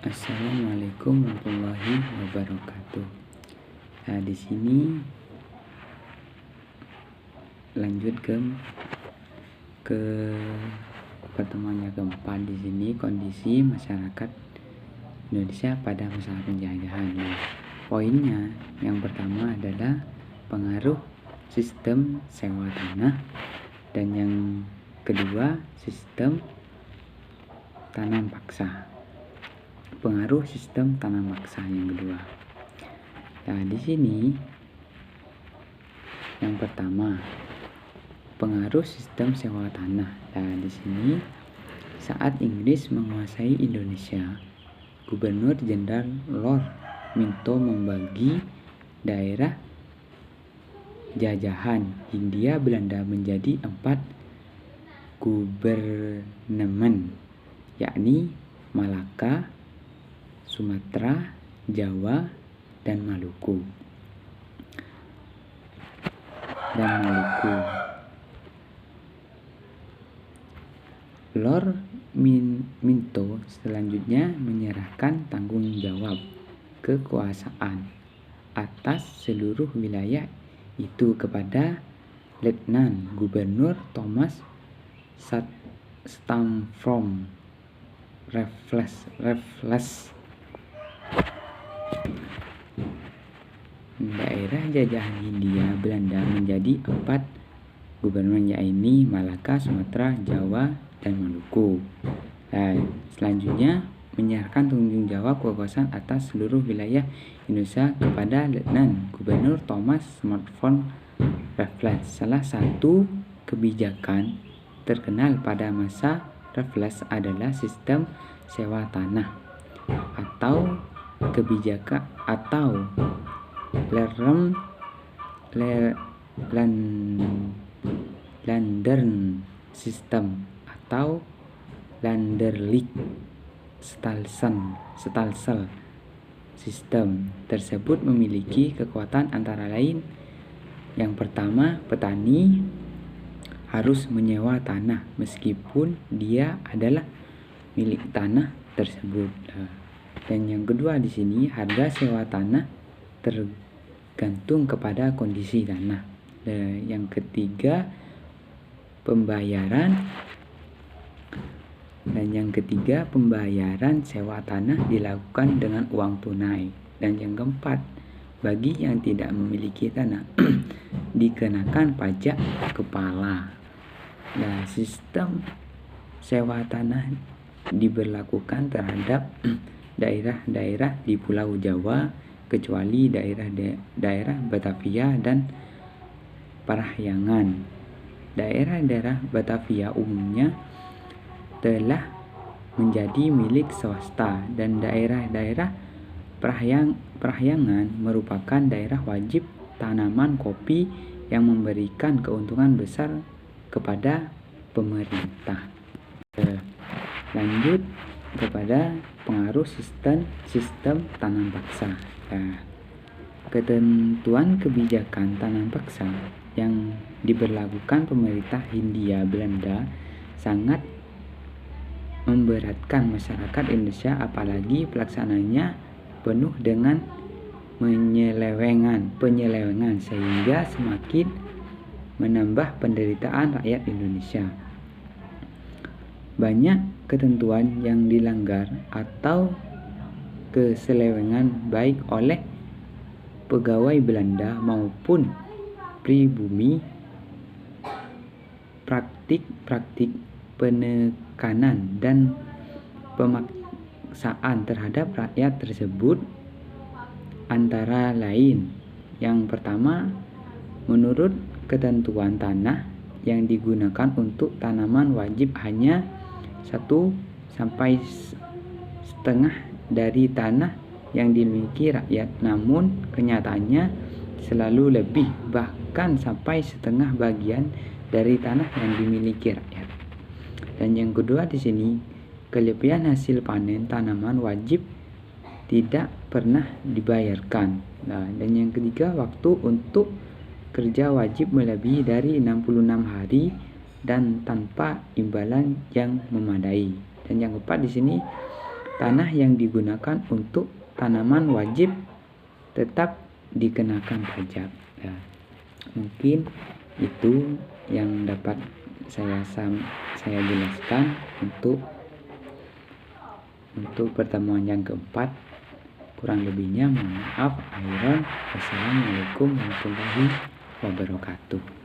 Assalamualaikum warahmatullahi wabarakatuh. Nah, di sini lanjut ke pertemuan yang keempat. Di sini kondisi masyarakat Indonesia pada masa penjajahan. Nah, poinnya yang pertama adalah pengaruh sistem sewa tanah, dan yang kedua sistem tanam paksa. Pengaruh sistem tanam paksa yang kedua. Nah, di sini yang pertama pengaruh sistem sewa tanah. Nah, di sini saat Inggris menguasai Indonesia, Gubernur Jenderal Lord Minto membagi daerah jajahan Hindia Belanda menjadi 4 gubernemen, yakni Malaka, Sumatera, Jawa, dan Maluku. Lord Minto selanjutnya menyerahkan tanggung jawab kekuasaan atas seluruh wilayah itu kepada Letnan Gubernur Thomas Stamford Raffles. Daerah jajahan Hindia Belanda menjadi 4 gubernur, yaitu Malaka, Sumatera, Jawa, dan Maluku. Nah, selanjutnya menyerahkan tanggung jawab kekuasaan atas seluruh wilayah Indonesia kepada Letnan Gubernur Thomas Stamford Raffles. Salah satu kebijakan terkenal pada masa Raffles adalah sistem sewa tanah atau kebijakan atau Landern System atau Landerlich Stelsel. Sistem tersebut memiliki kekuatan antara lain: yang pertama, petani harus menyewa tanah meskipun dia adalah milik tanah tersebut. Dan yang kedua di sini, harga sewa tanah tergantung kepada kondisi tanah. Yang ketiga, pembayaran sewa tanah dilakukan dengan uang tunai. Dan yang keempat, bagi yang tidak memiliki tanah dikenakan pajak kepala. Nah, sistem sewa tanah diberlakukan terhadap daerah-daerah di Pulau Jawa, kecuali daerah Batavia dan Parahyangan. Daerah-daerah Batavia umumnya telah menjadi milik swasta, dan daerah-daerah Parahyangan merupakan daerah wajib tanaman kopi yang memberikan keuntungan besar kepada pemerintah. Lanjut kepada pengaruh sistem tanam paksa. Ketentuan kebijakan tanam paksa yang diberlakukan pemerintah Hindia Belanda sangat memberatkan masyarakat Indonesia, apalagi pelaksananya penuh dengan penyelewengan sehingga semakin menambah penderitaan rakyat Indonesia. Banyak ketentuan yang dilanggar atau keselewengan baik oleh pegawai Belanda maupun pribumi. Praktik penekanan dan pemaksaan terhadap rakyat tersebut antara lain: yang pertama, menurut ketentuan tanah yang digunakan untuk tanaman wajib hanya 1/2 dari tanah yang dimiliki rakyat, namun kenyataannya selalu lebih, bahkan sampai setengah bagian dari tanah yang dimiliki rakyat. Dan yang kedua di sini, kelebihan hasil panen tanaman wajib tidak pernah dibayarkan. Nah, dan yang ketiga, waktu untuk kerja wajib melebihi dari 66 hari dan tanpa imbalan yang memadai. Dan yang keempat di sini, tanah yang digunakan untuk tanaman wajib tetap dikenakan pajak. Ya, mungkin itu yang dapat saya jelaskan untuk pertemuan yang keempat. Kurang lebihnya mohon maaf. Wassalamualaikum warahmatullahi wabarakatuh.